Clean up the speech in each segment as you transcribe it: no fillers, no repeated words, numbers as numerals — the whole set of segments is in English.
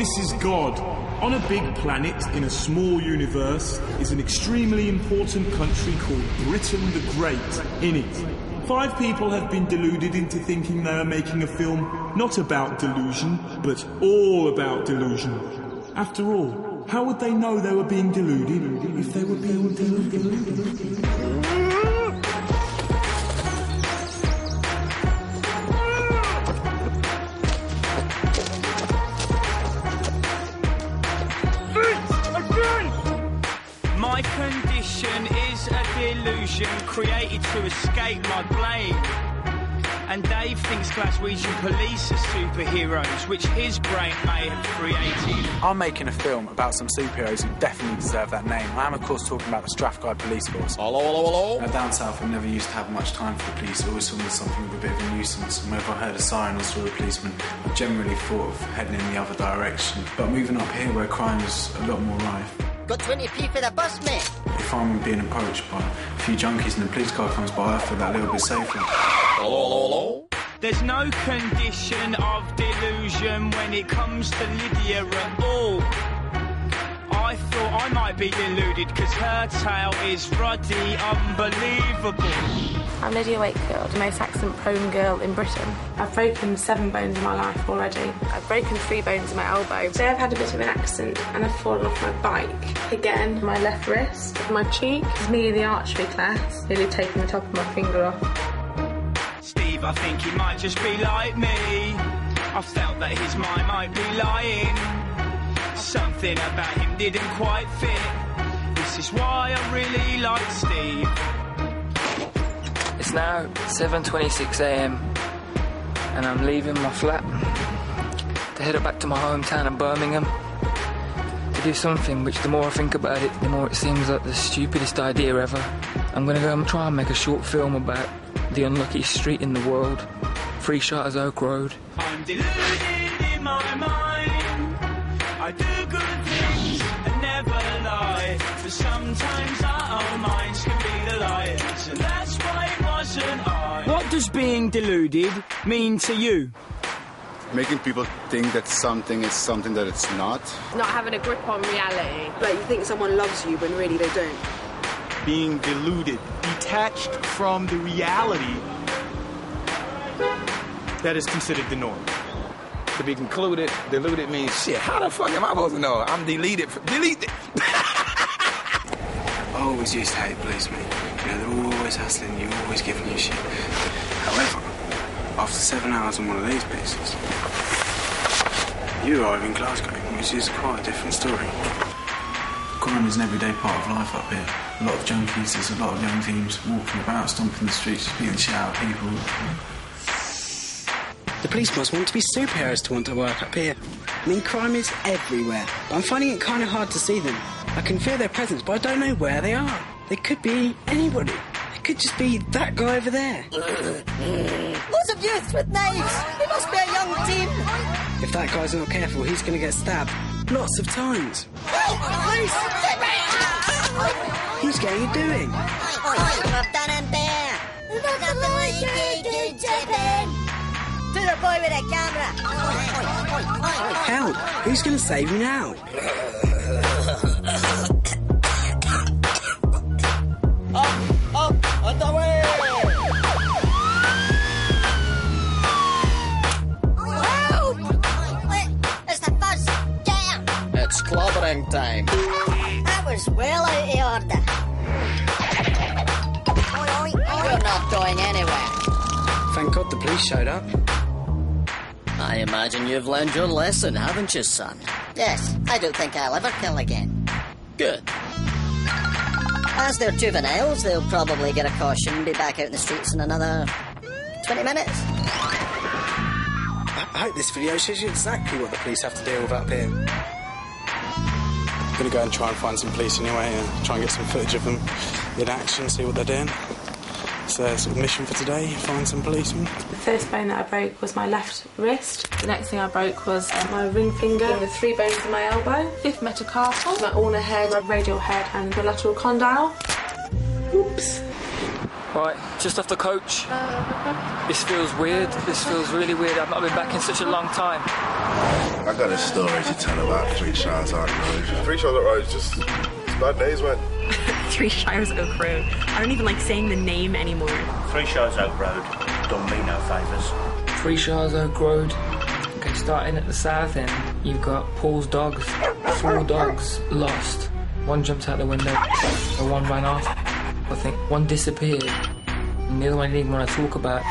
This is God. On a big planet in a small universe is an extremely important country called Britain the Great. In it, 5 people have been deluded into thinking they are making a film not about delusion, but all about delusion. After all, how would they know they were being deluded if they were being deluded? My condition is a delusion created to escape my blame. And Dave thinks Glaswegian police are superheroes, which his brain may have created. I'm making a film about some superheroes who definitely deserve that name. I am, of course, talking about the Strathclyde Police Force. Hello. Down south, I never used to have much time for the police. I always saw them as something of a bit of a nuisance. And whenever I heard a siren or saw a policeman, I generally thought of heading in the other direction. But moving up here, where crime is a lot more rife. Got 20p for the bus, mate. If I'm being approached by a few junkies and the police car comes by, I feel that little bit safer. Hello. There's no condition of delusion when it comes to Lydia at all. I thought I might be deluded because her tale is ruddy, unbelievable. I'm Lydia Wakefield, the most accident-prone girl in Britain. I've broken 7 bones in my life already. I've broken 3 bones in my elbow. Today I've had a bit of an accident and I've fallen off my bike. Again, my left wrist, my cheek. It's me in the archery class, nearly taking the top of my finger off. Steve, I think he might just be like me. I felt that his mind might be lying. Something about him didn't quite fit. This is why I really like Steve. It's now 7:26 a.m. and I'm leaving my flat to head back to my hometown of Birmingham to do something which, the more I think about it, the more it seems like the stupidest idea ever. I'm gonna go and try and make a short film about the unluckiest street in the world, 3 Charters Oak Road. I'm deluded in my mind. I do good things and never lie. But sometimes our own minds can be the liars, and that's why it wasn't I. What does being deluded mean to you? Making people think that something is something that it's not. Not having a grip on reality. Like, you think someone loves you when really they don't. Being deluded, detached from the reality that is considered the norm. To be deluded means shit. How the fuck am I supposed to know? I'm deleted. Delete it. I always used to hate policemen. You know, they're always hassling you, always giving you shit. However, after 7 hours on one of these pieces, you arrive in Glasgow, which is quite a different story. Crime is an everyday part of life up here. A lot of junkies, there's a lot of young teams walking about, stomping the streets, beating the shit out of people. The police must want to be superheroes to want to work up here. I mean, crime is everywhere, but I'm finding it kind of hard to see them. I can feel their presence, but I don't know where they are. They could be anybody. They could just be that guy over there. Lots of youths with knives. They must be a young team. If that guy's not careful, he's going to get stabbed lots of times. Police! Who's getting it doing? I've done him there. Nothing like you, Jippin. To the boy with a camera. Help! Who's going to save me now? Up, on the way! Help! It's the bus. Get him! It's clobbering time. That was well out of order. You're not going anywhere. Thank God the police showed up. I imagine you've learned your lesson, haven't you, son? Yes, I don't think I'll ever kill again. Good. As they're juveniles, they'll probably get a caution and be back out in the streets in another 20 minutes. I hope this video shows you exactly what the police have to deal with up here. I'm gonna go and try and find some police anyway, and try and get some footage of them in action, see what they're doing. It's a sort of mission for today, find some policemen. The first bone that I broke was my left wrist. The next thing I broke was my ring finger and the 3 bones in my elbow. 5th metatarsal, my ulnar head, my radial head and the lateral condyle. Oops. Right, just off the coach. This feels weird. This feels really weird. I've not been back in such a long time. We're got a story to tell about Three Shires Oak Road. Three Shires Oak Road is just bad days, man. Three Shires Oak Road. I don't even like saying the name anymore. Three Shires Oak Road. Done me no favours. Three Shires Oak Road. Okay, starting at the south end, you've got Paul's dogs. 4 dogs lost. One jumped out the window, and one ran off. I think one disappeared, and the other one I didn't even want to talk about.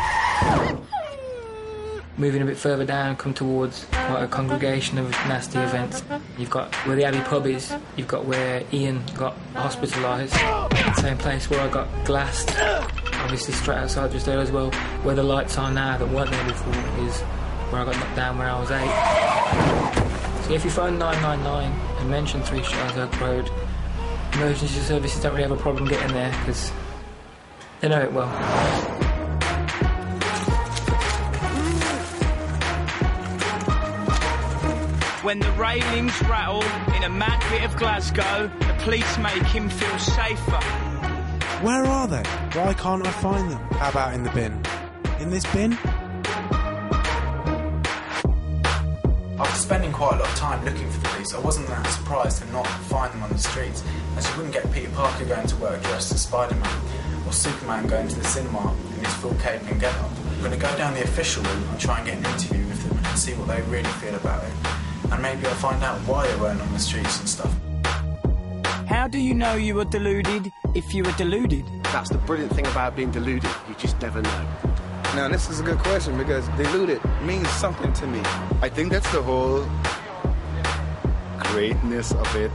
Moving a bit further down, come towards quite a congregation of nasty events. You've got where the Abbey pub is, you've got where Ian got hospitalised, the same place where I got glassed, obviously straight outside just there as well. Where the lights are now that weren't there before is where I got knocked down when I was 8. So if you phone 999 and mention Three Shires Oak Road, emergency services don't really have a problem getting there because they know it well. When the railings rattle in a mad bit of Glasgow, the police make him feel safer. Where are they? Why can't I find them? How about in the bin? In this bin? After spending quite a lot of time looking for the police, I wasn't that surprised to not find them on the streets, as you wouldn't get Peter Parker going to work dressed as Spider-Man, or Superman going to the cinema in his full cape and get-up. I'm going to go down the official route and try and get an interview with them and see what they really feel about it. And maybe I'll find out why they weren't on the streets and stuff. How do you know you were deluded if you were deluded? That's the brilliant thing about being deluded. You just never know. Now, this is a good question because deluded means something to me. I think that's the whole greatness of it.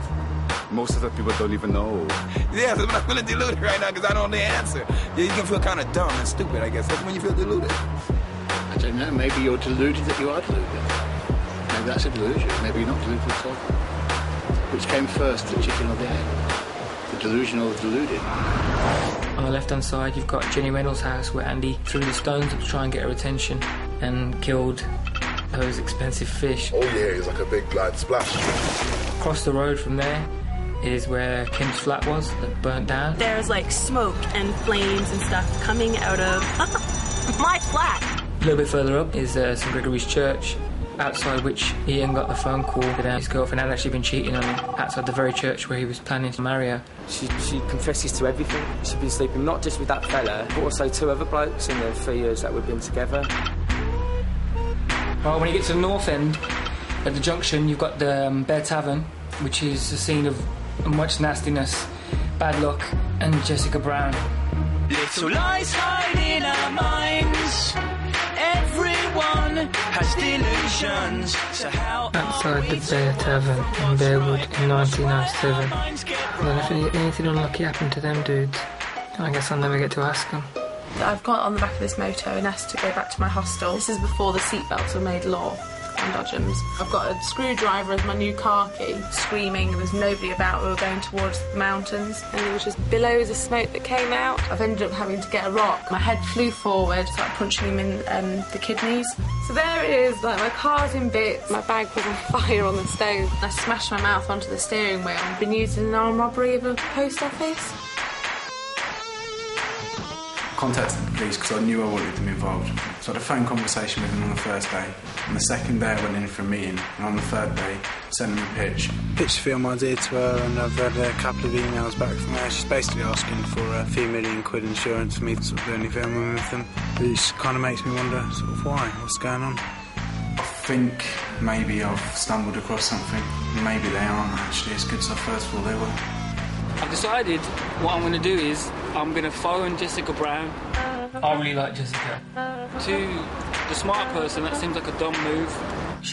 Most of the people don't even know. Yeah, so I'm feeling deluded right now because I don't know the answer. Yeah, you can feel kind of dumb and stupid, I guess. That's when you feel deluded. I don't know. Maybe you're deluded that you are deluded. Maybe that's a delusion. Maybe you're not deluded at all. Which came first, the chicken or the egg? The delusion or the deluded? On the left-hand side, you've got Jenny Reynolds' house where Andy threw the stones up to try and get her attention and killed those expensive fish. All you hear is like a big blood splash. Across the road from there is where Kim's flat was that burnt down. There's like smoke and flames and stuff coming out of my flat. A little bit further up is St Gregory's Church, outside which Ian got the phone call that his girlfriend had actually been cheating on him, outside the very church where he was planning to marry her. She confesses to everything. She'd been sleeping not just with that fella, but also 2 other blokes in the 3 years that we've been together. Well, when you get to the north end, at the junction, you've got the Bear Tavern, which is a scene of much nastiness, bad luck, and Jessica Brown. Little lies hide in our minds. Everyone has delusions. So how outside the Bear Tavern in Bearwood in 1997. And then if anything unlucky happened to them dudes, I guess I'll never get to ask them. I've got on the back of this motor and asked to go back to my hostel. This is before the seatbelts were made law on Dodgems. I've got a screwdriver as my new car key, screaming, there's nobody about, we were going towards the mountains, and there was just billows of smoke that came out. I've ended up having to get a rock. My head flew forward, started punching him in the kidneys. So there it is, like my car's in bits, my bag was on fire on the stove. I smashed my mouth onto the steering wheel. I've been used in an armed robbery of a post office. Contacted the police because I knew I wanted them involved. So I had a phone conversation with them on the first day. On the second day I went in for a meeting, and on the third day sent them a pitch. Pitched a film idea to her, and I've had a couple of emails back from her. She's basically asking for a few £1 million insurance for me to sort of do any filming with them. Which kind of makes me wonder sort of why, what's going on. I think maybe I've stumbled across something. Maybe they aren't actually as good as I first thought they were. I've decided what I'm going to do is I'm going to phone Jessica Brown. I really like Jessica. To the smart person, that seems like a dumb move.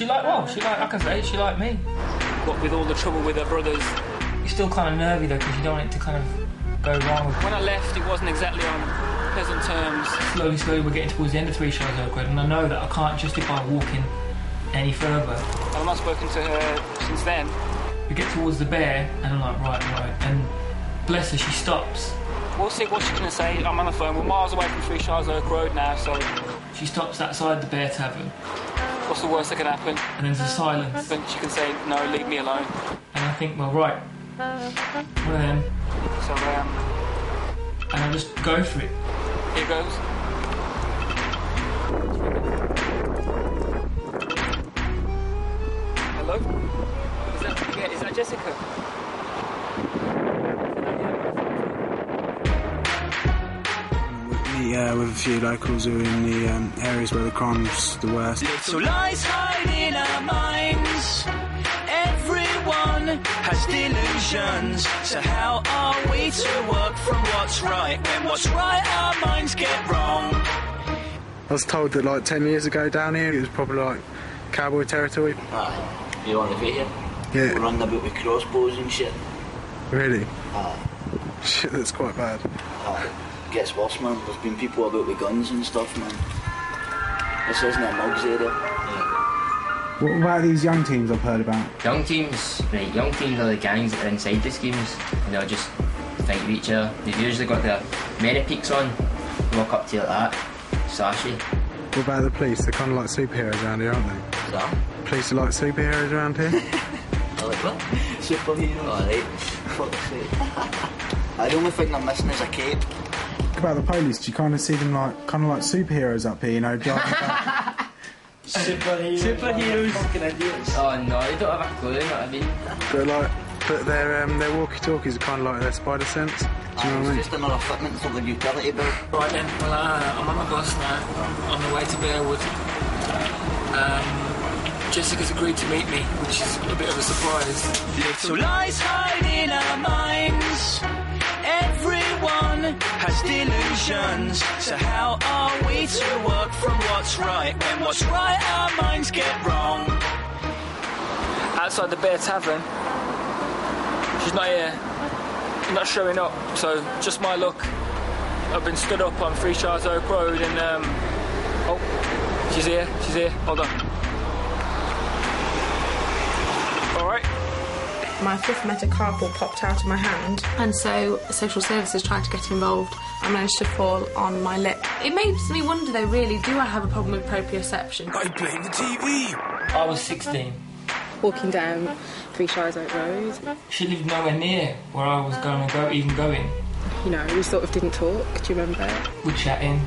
I can say she liked me. What with all the trouble with her brothers, you're still kind of nervy though because you don't want it to kind of go wrong. When I left, it wasn't exactly on pleasant terms. Slowly, we're getting towards the end of Three Shires Oak Road, and I know that I can't justify walking any further. I've not spoken to her since then. We get towards the bear, and I'm like, right, and bless her, she stops. We'll see what she's going to say. I'm on the phone. We're miles away from Three Shires Oak Road now, so... She stops outside the Bear Tavern. What's the worst that can happen? And then there's a silence. Then she can say, no, leave me alone. And I think, well, right. One of them. So, and I just go for it. Here goes. Hello? Is that Jessica? With a few locals who are in the areas where the crime's the worst. Little lies hide in our minds. Everyone has delusions. So how are we to work from what's right when what's right our minds get wrong? I was told that like 10 years ago down here it was probably like cowboy territory. Aye. You on the video? Yeah. We're running about with crossbows and shit. Really? Aye. Shit, that's quite bad. Aye. Gets worse, man. There's been people about with guns and stuff, man. This isn't a mugs area. Yeah. What about these young teams I've heard about? Young teams, right, young teams are the gangs that are inside the schemes and they'll just fight with each other. They've usually got their many peaks on, walk up to you like that, sashy. What about the police? They're kind of like superheroes around here, aren't they? Is that? Police are like superheroes around here? I like what? Superheroes? Alright. Fuck's sake. The only thing I'm missing is a cape. About the police, do you kind of see them like superheroes up here, you know, driving about? Superheroes. Fucking idiots. Oh no, they don't have a clue, you know what I mean? But their walkie-talkies are kind of like their spider sense. Do you know what I mean? It's just another fitment for the utility bill. Right then, well, I'm on my bus now, on the way to Bearwood. Jessica's agreed to meet me, which is a bit of a surprise. Little lies hide in our minds. Everyone has delusions. So how are we to work from what's right when what's right our minds get wrong? Outside the Bear Tavern, she's not here. She's not showing up, so just my luck. I've been stood up on 3 Charles Oak Road and oh, she's here, hold on. Alright. My fifth metacarpal popped out of my hand, and so social services tried to get involved. I managed to fall on my lip. It makes me wonder though, really, do I have a problem with proprioception? I blame the TV. I was 16. Walking down 3 Shires Oak Road. She lived nowhere near where I was going. You know, we sort of didn't talk, do you remember? We're chatting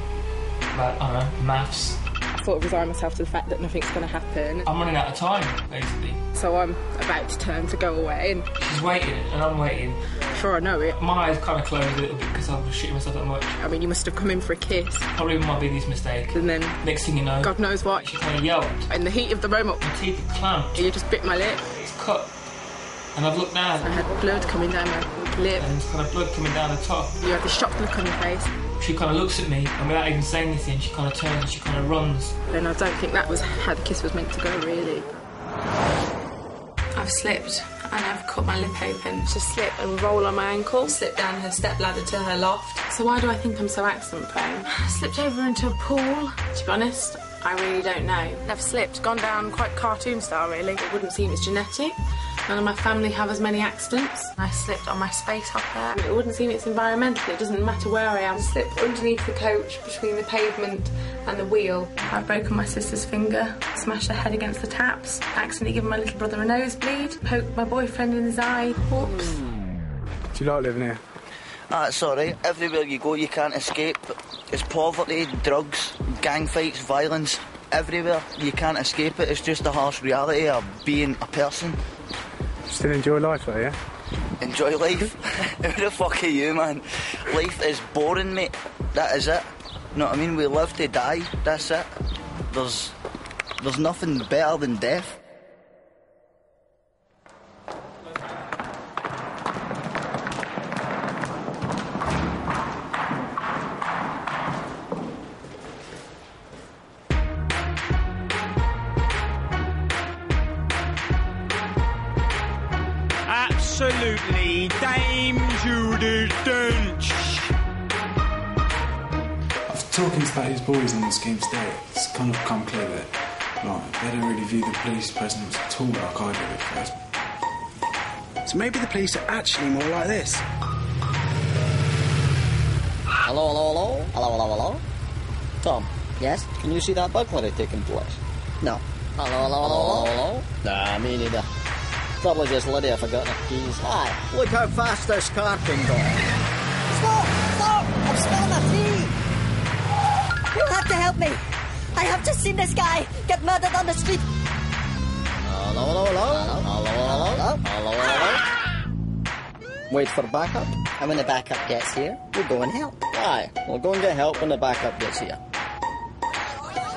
about, I don't know, maths. I sort of resigned myself to the fact that nothing's going to happen. I'm running out of time, basically. So I'm about to turn to go away and... She's waiting, and I'm waiting. Sure, I know it. My eyes kind of closed a little bit because I was shitting myself that much. I mean, you must have come in for a kiss. Probably my biggest mistake. And then... Next thing you know... God knows what. She kind of yelled. In the heat of the moment... My teeth are clamped. You just bit my lip. It's cut. And I've looked down. I had blood coming down my lip. And there's kind of blood coming down the top. You had the shocked look on your face. She kind of looks at me, and without even saying anything, she kind of turns and she kind of runs. Then I don't think that was how the kiss was meant to go, really. I've slipped and I've cut my lip open. To slip and roll on my ankle, slip down her step ladder to her loft. So why do I think I'm so accident prone? I slipped over into a pool. To be honest, I really don't know. I've slipped, gone down quite cartoon style really. It wouldn't seem it's genetic. None of my family have as many accidents. I slipped on my space hopper. It wouldn't seem it's environmental. It doesn't matter where I am. I slipped underneath the coach between the pavement and the wheel. I've broken my sister's finger, smashed her head against the taps, accidentally given my little brother a nosebleed, poked my boyfriend in his eye. Whoops. Do you like living here? It's alright. Everywhere you go you can't escape. It's poverty, drugs, gang fights, violence. Everywhere you can't escape it. It's just the harsh reality of being a person. Still enjoy life though, yeah? Enjoy life? Who the fuck are you, man? Life is boring, mate. That is it. You know what I mean? We live to die. That's it. There's nothing better than death. Absolutely dangerous dunch. After talking to these boys on the scheme today, it's kind of become clear that they don't really view the police presence at all like I do at first. So maybe the police are actually more like this. Hello, hello, hello? Hello, hello, hello? Tom, yes? Can you see that burglary taking place? No. Hello, hello, hello, hello? Nah, me neither. Probably just Lydia forgot her keys. Aye, look how fast this car can go. Stop! Stop! I'm spilling my tea! You'll have to help me! I have just seen this guy get murdered on the street! Hello, hello, hello? Wait for backup. And when the backup gets here, we'll go and help. Aye, we'll go and get help when the backup gets here.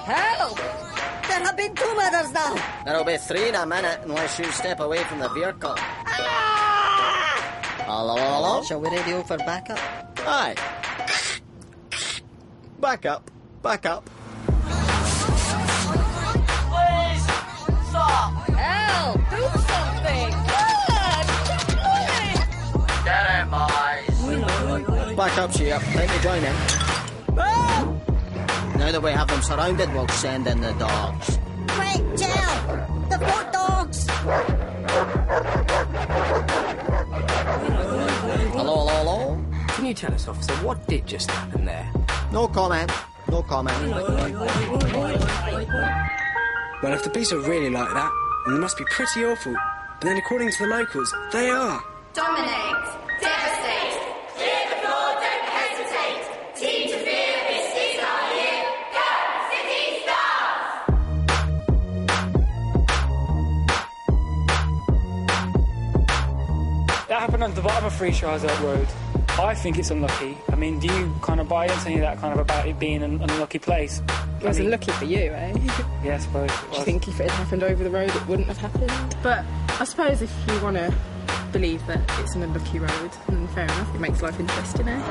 Help! There have been 2 murders now. There'll be 3 in a minute unless you step away from the vehicle. Hello, hello? Shall we radio for backup? Aye. Backup. Backup. Please, stop! Help! Do something! Get it, boys! Backup's here. Time to join in. Now that we have them surrounded, we'll send in the dogs. Quick, Jill! The 4 dogs! Hello, hello, hello? Can you tell us, officer, what did just happen there? No comment. No comment. Well, if the police are really like that, then they must be pretty awful. But then according to the locals, they are. Dominate. Devastate. Clear the floor, don't hesitate. Team to fear, this is our year. Go, City Stars! That happened on the bottom of Three Shires Oak Road. I think it's unlucky. I mean, do you kind of buy into any of that kind of about it being an unlucky place? It was unlucky for you, eh? Yeah, I suppose. Do you think if it had happened over the road, it wouldn't have happened? But I suppose if you want to believe that it's an unlucky road, then fair enough, it makes life interesting, eh?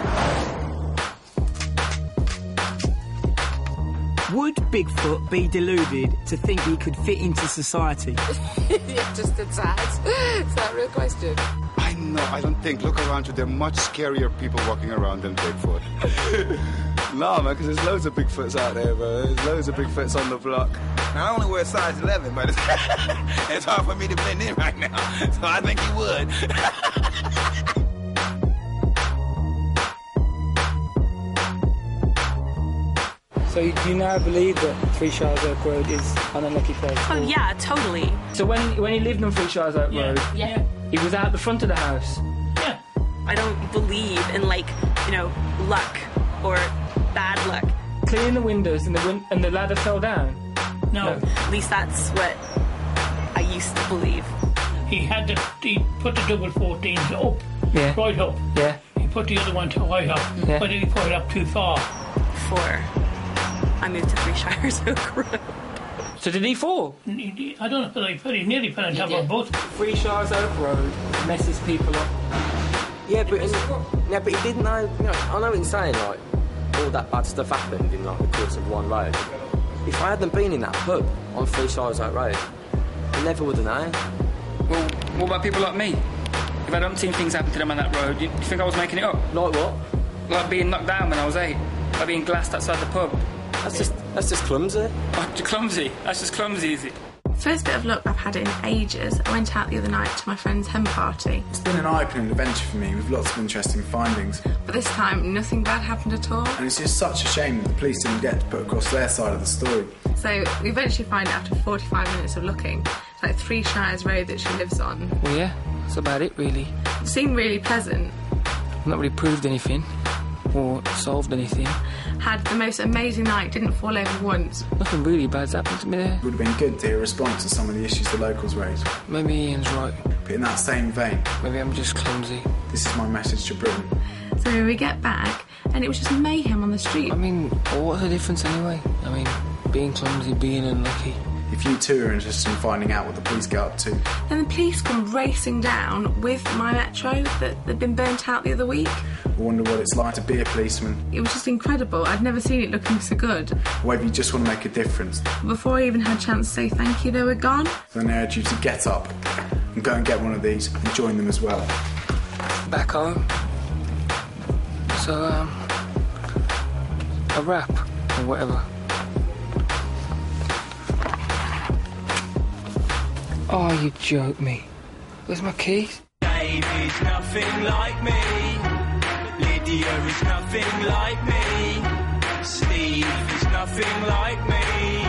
Would Bigfoot be deluded to think he could fit into society? Yeah, just a tad. Is that a real question? No, I don't think. Look around you. There are much scarier people walking around than Bigfoot. Nah, man, because there's loads of Bigfoots out there, bro. There's loads of Bigfoots on the block. Now, I only wear size 11, but it's hard for me to blend in right now. So I think he would. So do you now believe that Three Shires Oak Road is an unlucky place? Oh yeah, totally. So when he lived on Three Shires Oak Road, he was out the front of the house. Yeah. I don't believe in luck or bad luck. Clearing the windows and the ladder fell down. No. At least that's what I used to believe. He put the double 14s up, right up. Yeah. He put the other one right up, but he put it up too far. Before I moved to Three Shires Oak Road. So did he fall? I don't know if he nearly fell on top of both. Three Shires Oak Road messes people up. Yeah, but he didn't know. I know what you're saying. Like all that bad stuff happened in the course of one road. If I hadn't been in that pub on Three Shires Oak Road, I never would have known. Well, what about people like me? If I hadn't seen things happen to them on that road, do you think I was making it up? Like what? Like being knocked down when I was 8. Like being glassed outside the pub. That's just clumsy. Oh, clumsy? That's just clumsy, is it? First bit of luck I've had in ages. I went out the other night to my friend's hen party. It's been an eye-opening adventure for me with lots of interesting findings. But this time, nothing bad happened at all. And it's just such a shame that the police didn't get to put across their side of the story. So we eventually find after 45 minutes of looking, it's like Three Shires Road that she lives on. Well, yeah, that's about it, really. It seemed really pleasant. Not really proved anything. Or solved anything. Had the most amazing night, didn't fall over once. Nothing really bad's happened to me there. It would have been good to hear a response to some of the issues the locals raised. Maybe Ian's right. But in that same vein... Maybe I'm just clumsy. This is my message to Britain. So we get back, and it was just mayhem on the street. I mean, what's the difference anyway? I mean, being clumsy, being unlucky. If you too are interested in finding out what the police get up to... Then the police come racing down with my Metro that had been burnt out the other week. I wonder what it's like to be a policeman. It was just incredible. I'd never seen it looking so good. Or if you just want to make a difference. Before I even had a chance to say thank you, they were gone. Then I urge you to get up and go and get one of these and join them as well. Back home. So, a rap or whatever. Oh, you joke me. Where's my keys? Dave is nothing like me. Lydia is nothing like me. Steve is nothing like me.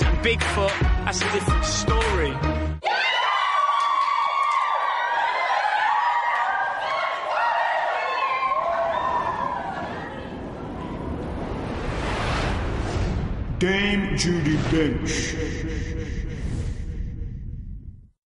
And Bigfoot, that's a different story. Dame Judy Bench.